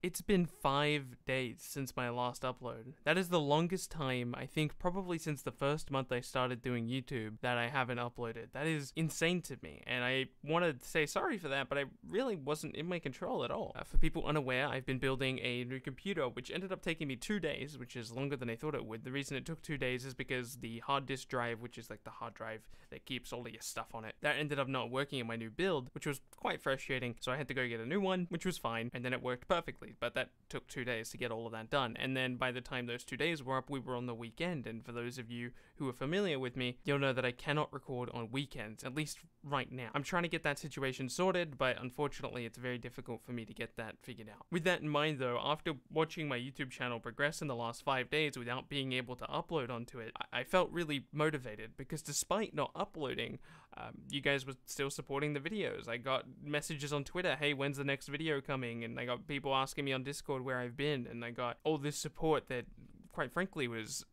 It's been 5 days since my last upload. That is the longest time, I think probably since the first month I started doing YouTube, that I haven't uploaded. That is insane to me, and I wanted to say sorry for that, but I really wasn't in my control at all. For people unaware, I've been building a new computer, which ended up taking me 2 days, which is longer than I thought it would. The reason it took 2 days is because the hard disk drive, which is like the hard drive that keeps all of your stuff on it, that ended up not working in my new build, which was quite frustrating, so I had to go get a new one, which was fine, and then it worked perfectly. But that took 2 days to get all of that done. And then by the time those 2 days were up, we were on the weekend. And for those of you who are familiar with me, you'll know that I cannot record on weekends, at least right now. I'm trying to get that situation sorted, but unfortunately it's very difficult for me to get that figured out. With that in mind though, after watching my YouTube channel progress in the last 5 days without being able to upload onto it, I felt really motivated, because despite not uploading, you guys were still supporting the videos. I got messages on Twitter, hey, when's the next video coming? And I got people asking me on Discord where I've been, and I got all this support that, quite frankly, was,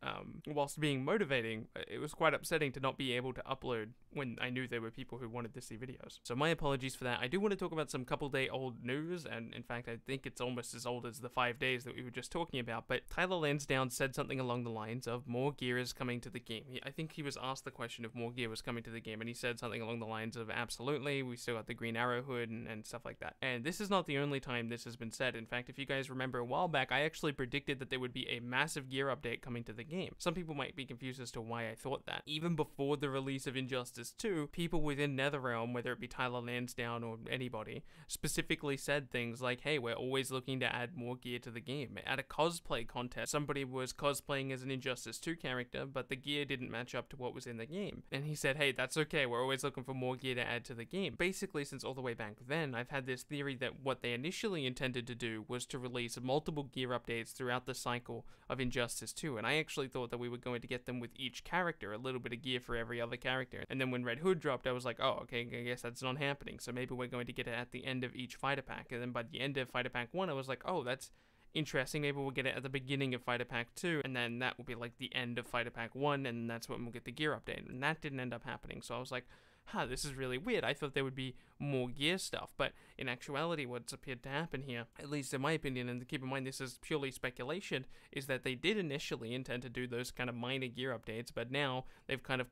whilst being motivating, it was quite upsetting to not be able to upload when I knew there were people who wanted to see videos. So my apologies for that. I do want to talk about some couple-day-old news, and in fact, I think it's almost as old as the 5 days that we were just talking about, but Tyler Lansdown said something along the lines of more gear is coming to the game. I think he was asked the question if more gear was coming to the game, and he said something along the lines of, absolutely, we still got the Green Arrow hood and stuff like that. And this is not the only time this has been said. In fact, if you guys remember a while back, I actually predicted that there would be a massive gear update coming to the game. Some people might be confused as to why I thought that. Even before the release of Injustice 2, people within NetherRealm, whether it be Tyler Lansdown or anybody, specifically said things like, hey, we're always looking to add more gear to the game. At a cosplay contest, somebody was cosplaying as an Injustice 2 character, but the gear didn't match up to what was in the game. And he said, hey, that's okay, we're always looking for more gear to add to the game. Basically, since all the way back then, I've had this theory that what they initially intended to do was to release multiple gear updates throughout the cycle of Injustice 2, and I actually thought that we were going to get them with each character, a little bit of gear for every other character. And then when Red Hood dropped, I was like, oh, okay, I guess that's not happening, so maybe we're going to get it at the end of each fighter pack. And then by the end of Fighter Pack 1, I was like, oh, that's interesting, maybe we'll get it at the beginning of Fighter Pack 2, and then that will be like the end of Fighter Pack 1, and that's when we'll get the gear update. And that didn't end up happening, so I was like, this is really weird. I thought there would be more gear stuff, but in actuality what's appeared to happen here, at least in my opinion, and keep in mind this is purely speculation, is that they did initially intend to do those kind of minor gear updates, but now they've kind of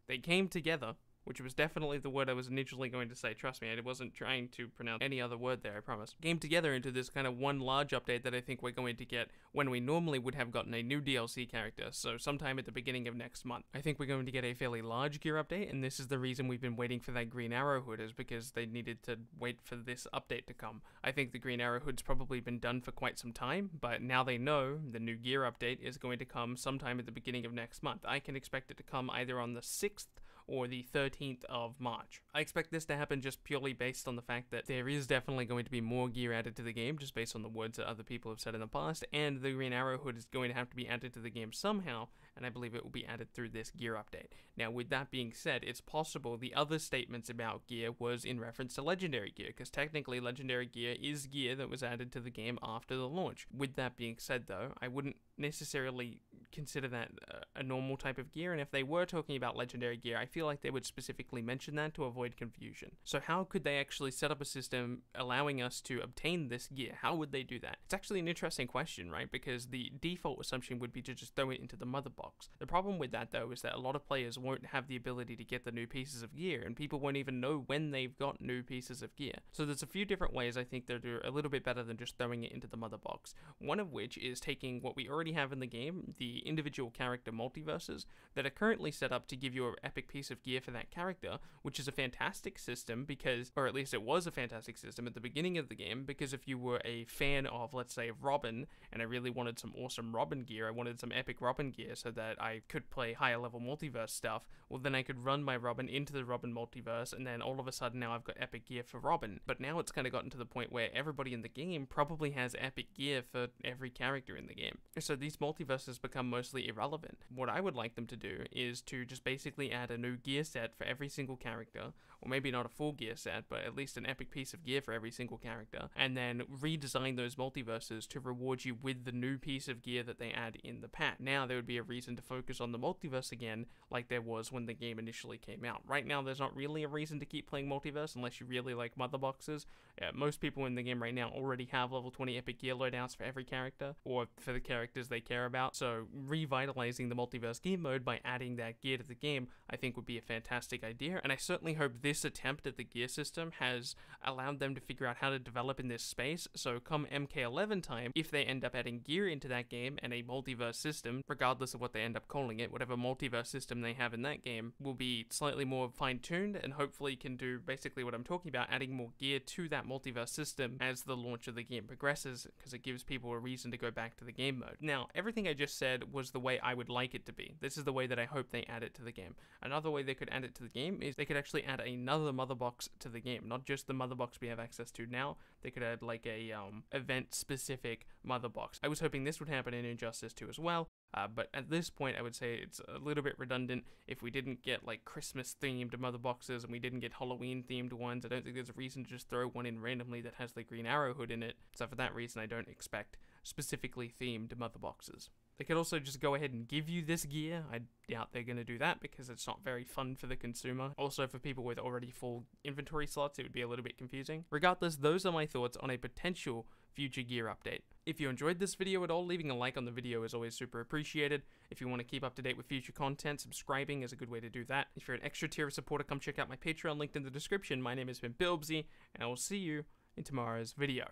they came together, which was definitely the word I was initially going to say, trust me, I wasn't trying to pronounce any other word there, I promise. Came together into this kind of one large update that I think we're going to get when we normally would have gotten a new DLC character, so sometime at the beginning of next month. I think we're going to get a fairly large gear update, and this is the reason we've been waiting for that Green Arrow hood, is because they needed to wait for this update to come. I think the Green Arrow hood's probably been done for quite some time, but now they know the new gear update is going to come sometime at the beginning of next month. I can expect it to come either on the 6th or the 13th of March. I expect this to happen just purely based on the fact that there is definitely going to be more gear added to the game, just based on the words that other people have said in the past, and the Green Arrow hood is going to have to be added to the game somehow, and I believe it will be added through this gear update. Now, with that being said, it's possible the other statements about gear was in reference to Legendary gear, because technically Legendary gear is gear that was added to the game after the launch. With that being said though, I wouldn't necessarily consider that a normal type of gear, and if they were talking about Legendary gear, I feel like they would specifically mention that to avoid confusion. So how could they actually set up a system allowing us to obtain this gear? How would they do that? It's actually an interesting question, right? Because the default assumption would be to just throw it into the mother box. The problem with that though is that a lot of players won't have the ability to get the new pieces of gear, and people won't even know when they've got new pieces of gear. So there's a few different ways I think they'll do a little bit better than just throwing it into the mother box. One of which is taking what we already have in the game, the individual character multiverses that are currently set up to give you an epic piece of gear for that character, which is a fantastic system because, or at least it was a fantastic system at the beginning of the game, because if you were a fan of, let's say, Robin, and I really wanted some awesome Robin gear, I wanted some epic Robin gear so that I could play higher level multiverse stuff, well then I could run my Robin into the Robin multiverse, and then all of a sudden now I've got epic gear for Robin. But now it's kind of gotten to the point where everybody in the game probably has epic gear for every character in the game. So these multiverses become mostly irrelevant. What I would like them to do is to just basically add a new gear set for every single character, or maybe not a full gear set, but at least an epic piece of gear for every single character, and then redesign those multiverses to reward you with the new piece of gear that they add in the pack. Now there would be a reason to focus on the multiverse again, like there was when the game initially came out. Right now there's not really a reason to keep playing multiverse unless you really like mother boxes. Most people in the game right now already have level 20 epic gear loadouts for every character, or for the characters they care about, so revitalizing the multiverse game mode by adding that gear to the game I think would be a fantastic idea, and I certainly hope this attempt at the gear system has allowed them to figure out how to develop in this space, so come MK11 time, if they end up adding gear into that game and a multiverse system, regardless of what they end up calling it, whatever multiverse system they have in that game will be slightly more fine-tuned and hopefully can do basically what I'm talking about, adding more gear to that multiverse system as the launch of the game progresses, because it gives people a reason to go back to the game mode. Now, everything I just said was the way I would like it to be. This is the way that I hope they add it to the game. Another way they could add it to the game is they could actually add another mother box to the game, not just the mother box we have access to now. They could add like a event specific mother box. I was hoping this would happen in Injustice 2 as well, but at this point I would say it's a little bit redundant. If we didn't get like Christmas themed mother boxes and we didn't get Halloween themed ones, I don't think there's a reason to just throw one in randomly that has the Green Arrow hood in it, so for that reason I don't expect specifically themed mother boxes. They could also just go ahead and give you this gear. I doubt they're going to do that because it's not very fun for the consumer. Also, for people with already full inventory slots, it would be a little bit confusing. Regardless, those are my thoughts on a potential future gear update. If you enjoyed this video at all, leaving a like on the video is always super appreciated. If you want to keep up to date with future content, subscribing is a good way to do that. If you're an extra tier supporter, come check out my Patreon linked in the description. My name has been Bilbsy, and I will see you in tomorrow's video.